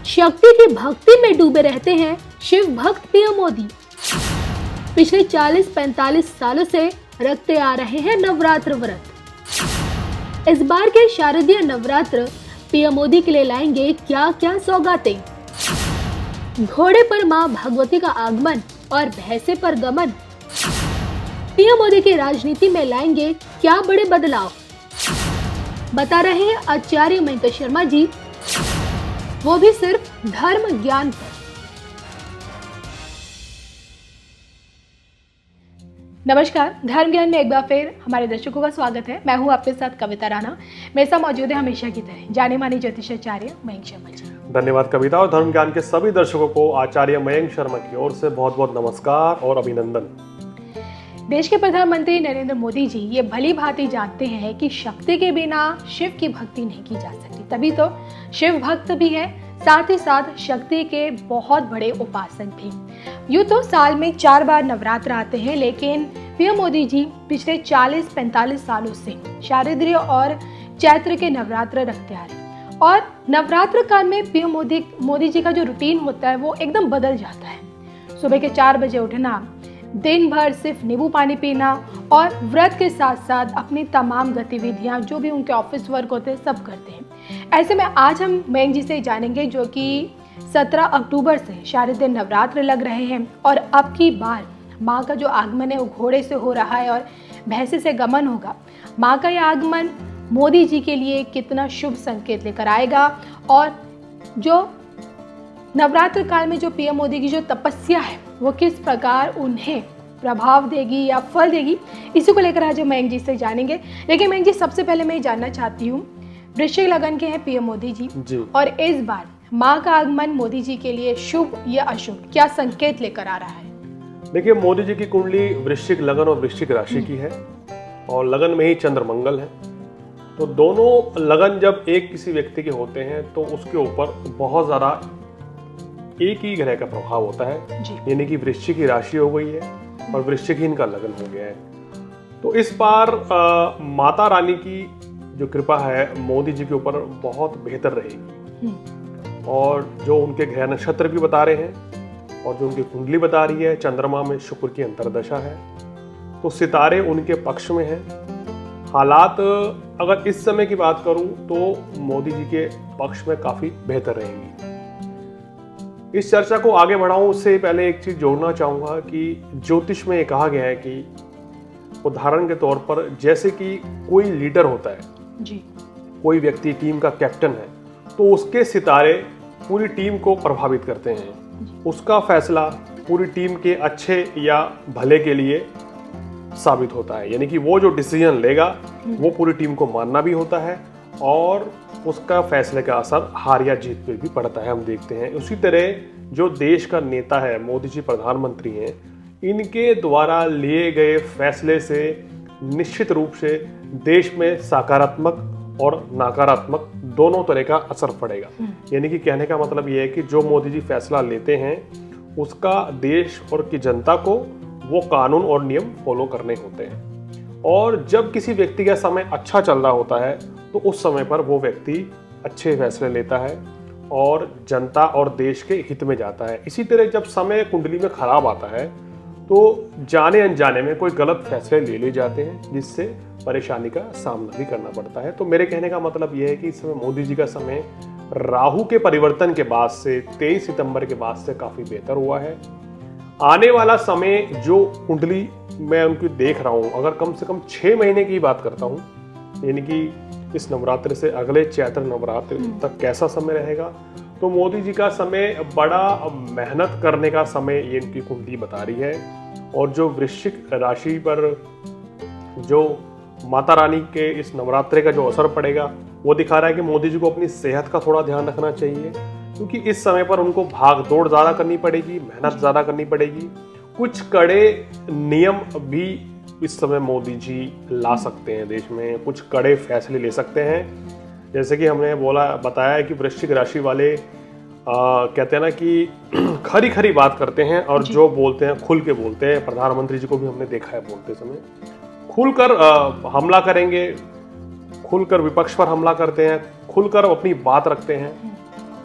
शक्ति की भक्ति में डूबे रहते हैं शिव भक्त पीएम मोदी। पिछले 40-45 सालों से रखते आ रहे हैं नवरात्र व्रत। इस बार के शारदीय नवरात्र पीएम मोदी के लिए लाएंगे क्या क्या सौगातें। घोड़े पर मां भगवती का आगमन और भैंसे पर गमन। पीएम मोदी की राजनीति में लाएंगे क्या बड़े बदलाव, बता रहे हैं आचार्य मयंक शर्मा जी, वो भी सिर्फ धर्म ज्ञान पर। नमस्कार, धर्म ज्ञान में एक बार फिर हमारे दर्शकों का स्वागत है। मैं हूं आपके साथ कविता राणा। मेरे साथ मौजूद है हमेशा की तरह जाने माने ज्योतिषाचार्य मयंक शर्मा जी। धन्यवाद कविता। और धर्म ज्ञान के सभी दर्शकों को आचार्य मयंक शर्मा की ओर से बहुत बहुत नमस्कार और अभिनंदन। देश के प्रधानमंत्री नरेंद्र मोदी जी ये भली भांति जानते हैं कि शक्ति के बिना शिव की भक्ति नहीं की जा सकती, तभी तो शिव भक्त भी है, साथ ही साथ शक्ति के बहुत बड़े उपासक भी। यूँ तो साल में 4 बार नवरात्र आते हैं, लेकिन पीएम मोदी जी पिछले 40-45 सालों से शारदीय और चैत्र के नवरात्र रखते आ रहे हैं। और नवरात्र काल में पीएम मोदी जी का जो रूटीन होता है वो एकदम बदल जाता है। सुबह के 4 बजे उठना, दिन भर सिर्फ नींबू पानी पीना और व्रत के साथ साथ अपनी तमाम गतिविधियां जो भी उनके ऑफिस वर्क होते हैं सब करते हैं। ऐसे में आज हम मयंक जी से जानेंगे, जो कि 17 अक्टूबर से शारदीय नवरात्र लग रहे हैं और अब की बार माँ का जो आगमन है वो घोड़े से हो रहा है और भैंसे से गमन होगा। माँ का यह आगमन मोदी जी के लिए कितना शुभ संकेत लेकर आएगा और जो नवरात्र काल में जो पीएम मोदी की जो तपस्या है वो किस प्रकार उन्हें प्रभाव देगी या फल देगी, इसी को लेकर आज मयंक जी से जानेंगे। लेकिन मयंक जी, सबसे पहले मैं जानना चाहती हूँ, वृश्चिक लगन के हैं पीएम मोदी जी और इस बार माँ का आगमन मोदी जी के लिए शुभ या अशुभ, क्या संकेत लेकर आ रहा है? देखिए, मोदी जी की कुंडली वृश्चिक लगन और वृश्चिक राशि की है और लगन में ही चंद्रमंगल है। तो दोनों लगन जब एक किसी व्यक्ति के होते हैं तो उसके ऊपर बहुत ज्यादा एक ही ग्रह का प्रभाव होता है, यानी कि वृश्चिक की राशि हो गई है और वृश्चिक ही इनका लगन हो गया है। तो इस बार माता रानी की जो कृपा है मोदी जी के ऊपर बहुत बेहतर रहेगी और जो उनके ग्रह नक्षत्र भी बता रहे हैं और जो उनकी कुंडली बता रही है, चंद्रमा में शुक्र की अंतर्दशा है, तो सितारे उनके पक्ष में हैं। हालात अगर इस समय की बात करूं तो मोदी जी के पक्ष में काफी बेहतर रहेंगी। इस चर्चा को आगे बढ़ाऊं उससे पहले एक चीज जोड़ना चाहूंगा कि ज्योतिष में ये कहा गया है कि उदाहरण के तौर पर जैसे कि कोई लीडर होता है जी, कोई व्यक्ति टीम का कैप्टन है, तो उसके सितारे पूरी टीम को प्रभावित करते हैं। उसका फैसला पूरी टीम के अच्छे या भले के लिए साबित होता है, यानी कि वो जो डिसीजन लेगा वो पूरी टीम को मानना भी होता है और उसका फैसले का असर हार या जीत पे भी पड़ता है, हम देखते हैं। उसी तरह जो देश का नेता है, मोदी जी प्रधानमंत्री हैं, इनके द्वारा लिए गए फैसले से निश्चित रूप से देश में सकारात्मक और नकारात्मक दोनों तरह का असर पड़ेगा। यानी कि कहने का मतलब ये है कि जो मोदी जी फैसला लेते हैं उसका देश और की जनता को वो कानून और नियम फॉलो करने होते हैं। और जब किसी व्यक्ति का समय अच्छा चल रहा होता है तो उस समय पर वो व्यक्ति अच्छे फैसले लेता है और जनता और देश के हित में जाता है। इसी तरह जब समय कुंडली में खराब आता है तो जाने अनजाने में कोई गलत फैसले ले लिए जाते हैं, जिससे परेशानी का सामना भी करना पड़ता है। तो मेरे कहने का मतलब यह है कि इस समय मोदी जी का समय राहु के परिवर्तन के बाद से 23 सितंबर के बाद से काफी बेहतर हुआ है। आने वाला समय जो कुंडली मैं उनकी देख रहा हूँ, अगर कम से कम 6 महीने की बात करता हूँ, यानी कि इस नवरात्र से अगले चैत्र नवरात्र तक कैसा समय रहेगा, तो मोदी जी का समय बड़ा मेहनत करने का समय ये इनकी कुंडली बता रही है। और जो वृश्चिक राशि पर जो माता रानी के इस नवरात्रे का जो असर पड़ेगा वो दिखा रहा है कि मोदी जी को अपनी सेहत का थोड़ा ध्यान रखना चाहिए, क्योंकि इस समय पर उनको भाग दौड़ ज्यादा करनी पड़ेगी, मेहनत ज्यादा करनी पड़ेगी। कुछ कड़े नियम भी इस समय मोदी जी ला सकते हैं, देश में कुछ कड़े फैसले ले सकते हैं। जैसे कि हमने बताया कि वृश्चिक राशि वाले कहते हैं ना कि खरी खरी बात करते हैं और जो बोलते हैं खुल के बोलते हैं। प्रधानमंत्री जी को भी हमने देखा है बोलते समय खुलकर हमला करेंगे, खुलकर विपक्ष पर हमला करते हैं, खुलकर अपनी बात रखते हैं।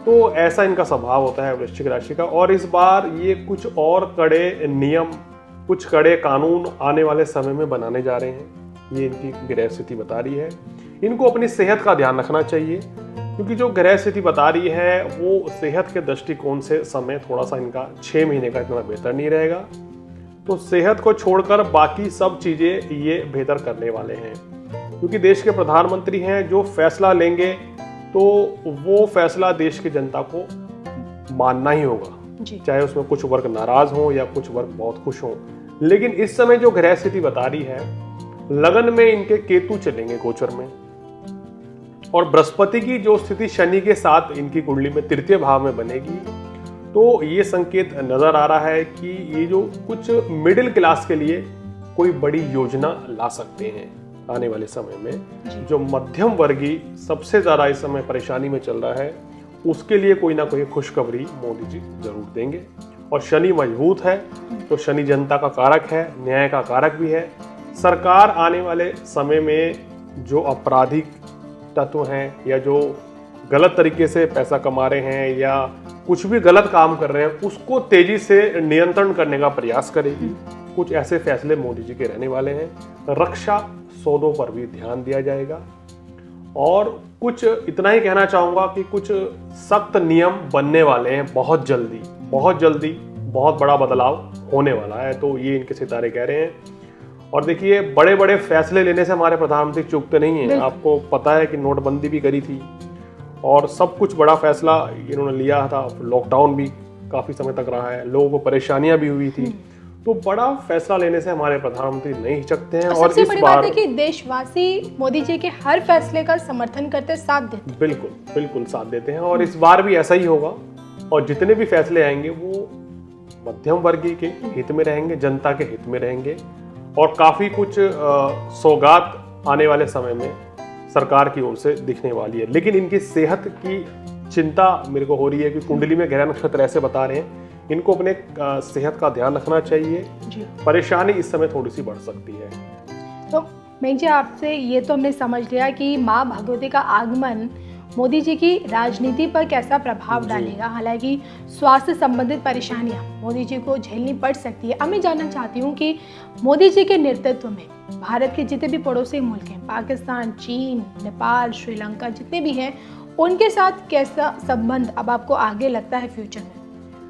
तो ऐसा इनका स्वभाव होता है वृश्चिक राशि का। और इस बार ये कुछ और कड़े नियम, कुछ कड़े कानून आने वाले समय में बनाने जा रहे हैं, ये इनकी ग्रह स्थिति बता रही है। इनको अपनी सेहत का ध्यान रखना चाहिए, क्योंकि जो ग्रह स्थिति बता रही है वो सेहत के दृष्टिकोण से समय थोड़ा सा इनका 6 महीने का इतना बेहतर नहीं रहेगा। तो सेहत को छोड़कर बाकी सब चीजें ये बेहतर करने वाले हैं, क्योंकि देश के प्रधानमंत्री हैं, जो फैसला लेंगे तो वो फैसला देश की जनता को मानना ही होगा, चाहे उसमें कुछ वर्ग नाराज हो या कुछ वर्ग बहुत खुश हो। लेकिन इस समय जो ग्रह स्थिति बता रही है, लगन में इनके केतु चलेंगे गोचर में, और बृहस्पति की जो स्थिति शनि के साथ इनकी कुंडली में तृतीय भाव में बनेगी, तो ये संकेत नजर आ रहा है कि ये जो कुछ मिडिल क्लास के लिए कोई बड़ी योजना ला सकते हैं आने वाले समय में। जो मध्यम वर्गीय सबसे ज्यादा इस समय परेशानी में चल रहा है, उसके लिए कोई ना कोई खुशखबरी मोदी जी जरूर देंगे। और शनि मजबूत है, तो शनि जनता का कारक है, न्याय का कारक भी है। सरकार आने वाले समय में जो आपराधिक तत्व हैं या जो गलत तरीके से पैसा कमा रहे हैं या कुछ भी गलत काम कर रहे हैं, उसको तेजी से नियंत्रण करने का प्रयास करेगी। कुछ ऐसे फैसले मोदी जी के रहने वाले हैं। रक्षा सौदों पर भी ध्यान दिया जाएगा। और कुछ इतना ही कहना चाहूंगा कि कुछ सख्त नियम बनने वाले हैं बहुत जल्दी, बहुत जल्दी बहुत बड़ा बदलाव होने वाला है, तो ये इनके सितारे कह रहे हैं। और देखिए, बड़े बड़े फैसले लेने से हमारे प्रधानमंत्री चूकते नहीं हैं। आपको पता है कि नोटबंदी भी करी थी और सब कुछ बड़ा फैसला इन्होंने लिया था। लॉकडाउन भी काफी समय तक रहा है, लोगों को परेशानियां भी हुई थी, तो बड़ा फैसला लेने से हमारे प्रधानमंत्री नहीं हिचकते हैं। और सबसे बड़ी बात है कि देशवासी मोदी जी के हर फैसले का समर्थन करते, साथ देते हैं। बिल्कुल बिल्कुल साथ देते हैं, और इस बार भी ऐसा ही होगा। और जितने भी फैसले आएंगे वो मध्यम वर्गीय के हित में रहेंगे, जनता के हित में रहेंगे। और काफी कुछ सौगात आने वाले समय में सरकार की ओर से दिखने वाली है। लेकिन इनकी सेहत की चिंता मेरे को हो रही है कि कुंडली में ग्रह नक्षत्र ऐसे बता रहे हैं, इनको अपने सेहत का ध्यान रखना चाहिए। परेशानी इस समय थोड़ी सी बढ़ सकती है। तो मैं जी आपसे ये तो हमने समझ लिया कि माँ भगवती का आगमन मोदी जी की राजनीति पर कैसा प्रभाव डालेगा। हालांकि स्वास्थ्य संबंधित परेशानियां मोदी जी को झेलनी पड़ सकती है। अब मैं जानना चाहती हूँ कि मोदी जी के नेतृत्व में भारत के जितने भी पड़ोसी मुल्क हैं, पाकिस्तान, चीन, नेपाल, श्रीलंका, जितने भी हैं, उनके साथ कैसा संबंध अब आपको आगे लगता है फ्यूचर में?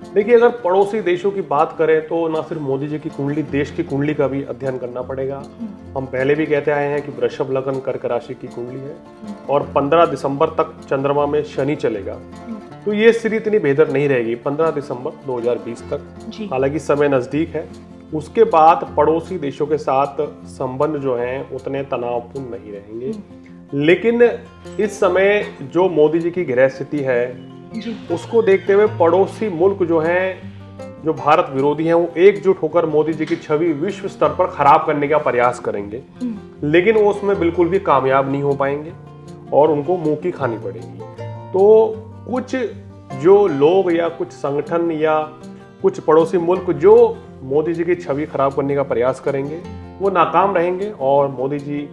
देखिए, अगर पड़ोसी देशों की बात करें तो ना सिर्फ मोदी जी की कुंडली, देश की कुंडली का भी अध्ययन करना पड़ेगा। हम पहले भी कहते आए हैं कि वृषभ लगन कर्क राशि की कुंडली है और 15 दिसंबर तक चंद्रमा में शनि चलेगा, तो ये स्थिति इतनी बेहतर नहीं रहेगी 15 दिसंबर 2020 तक। हालांकि समय नजदीक है। उसके बाद पड़ोसी देशों के साथ संबंध जो हैं उतने तनावपूर्ण नहीं रहेंगे। लेकिन इस समय जो मोदी जी की ग्रह स्थिति है उसको देखते हुए पड़ोसी मुल्क जो हैं, जो भारत विरोधी हैं, वो एकजुट होकर मोदी जी की छवि विश्व स्तर पर खराब करने का प्रयास करेंगे। लेकिन वो उसमें बिल्कुल भी कामयाब नहीं हो पाएंगे और उनको मुंह की खानी पड़ेगी। तो कुछ जो लोग या कुछ संगठन या कुछ पड़ोसी मुल्क जो मोदी जी की छवि खराब करने का प्रयास करेंगे, वो नाकाम रहेंगे। और मोदी जी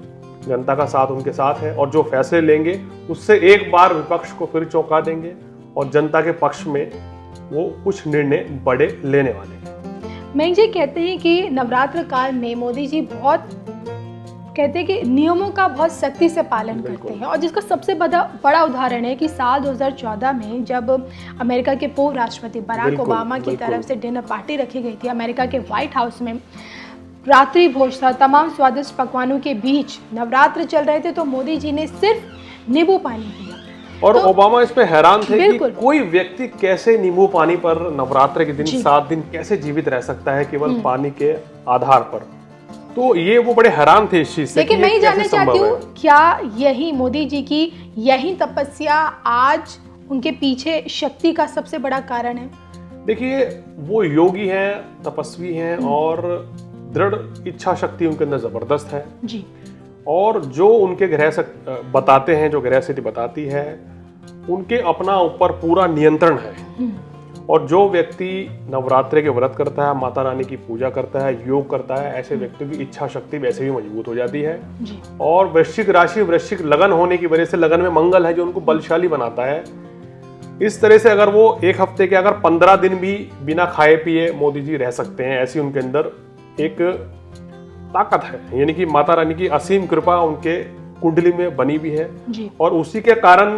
जनता का साथ उनके साथ है, और जो फैसले लेंगे उससे एक बार विपक्ष को फिर चौंका देंगे और जनता के पक्ष में वो कुछ निर्णय बड़े लेने वाले हैं। मैं जी कहते हैं कि नवरात्र काल में मोदी जी बहुत कहते हैं कि नियमों का बहुत सख्ती से पालन करते हैं, और जिसका सबसे बड़ा उदाहरण है कि साल 2014 में जब अमेरिका के पूर्व राष्ट्रपति बराक ओबामा की तरफ से डिनर पार्टी रखी गई थी अमेरिका के व्हाइट हाउस में, रात्रि भोज था, तमाम स्वादिष्ट पकवानों के बीच नवरात्र चल रहे थे, तो मोदी जी ने सिर्फ नींबू पानी पिया। और तो ओबामा इस पे हैरान थे कि कोई व्यक्ति कैसे नींबू पानी पर नवरात्र के दिन 7 दिन कैसे जीवित रह सकता है केवल पानी के आधार पर। तो ये वो बड़े हैरान थे इस चीज से। लेकिन मैं ये जानना चाहती हूँ, क्या यही मोदी जी की यही तपस्या आज उनके पीछे शक्ति का सबसे बड़ा कारण है? देखिए, वो योगी हैं, तपस्वी हैं और दृढ़ इच्छा शक्ति उनके अंदर जबरदस्त है जी। और जो उनके ग्रह बताते हैं, जो ग्रह स्थिति बताती है, उनके अपना ऊपर पूरा नियंत्रण है। और जो व्यक्ति नवरात्रि के व्रत करता है, माता रानी की पूजा करता है, योग करता है, ऐसे व्यक्ति की इच्छा शक्ति वैसे भी मजबूत हो जाती है जी। और वृश्चिक राशि, वृश्चिक लगन होने की वजह से लगन में मंगल है जो उनको बलशाली बनाता है। इस तरह से अगर वो एक हफ्ते के अगर 15 दिन भी बिना खाए पिए मोदी जी रह सकते हैं, ऐसी उनके अंदर एक ताकत है। यानी कि माता रानी की असीम कृपा उनके कुंडली में बनी भी है जी। और उसी के कारण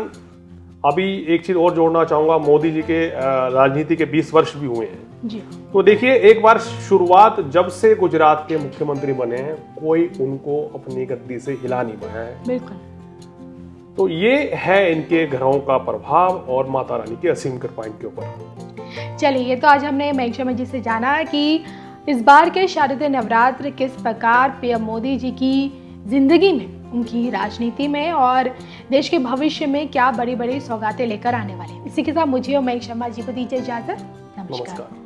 अभी एक चीज और जोड़ना चाहूंगा, मोदी जी के राजनीति के 20 वर्ष भी हुए हैं जी। तो देखिए, एक बार शुरुआत जब से गुजरात के मुख्यमंत्री बने हैं, कोई उनको अपनी गद्दी से हिला नहीं पाया है। बिल्कुल। तो ये है इनके घरों का प्रभाव और माता रानी की असीम कृपा इनके ऊपर। चलिए, ये तो आज हमने मयंक शर्मा जी से जाना कि इस बार के शारदीय नवरात्र किस प्रकार पीएम मोदी जी की जिंदगी में, उनकी राजनीति में और देश के भविष्य में क्या बड़ी बड़ी सौगातें लेकर आने वाले हैं। इसी के साथ मुझे और मयंक शर्मा जी को दीजिए इजाजत। नमस्कार।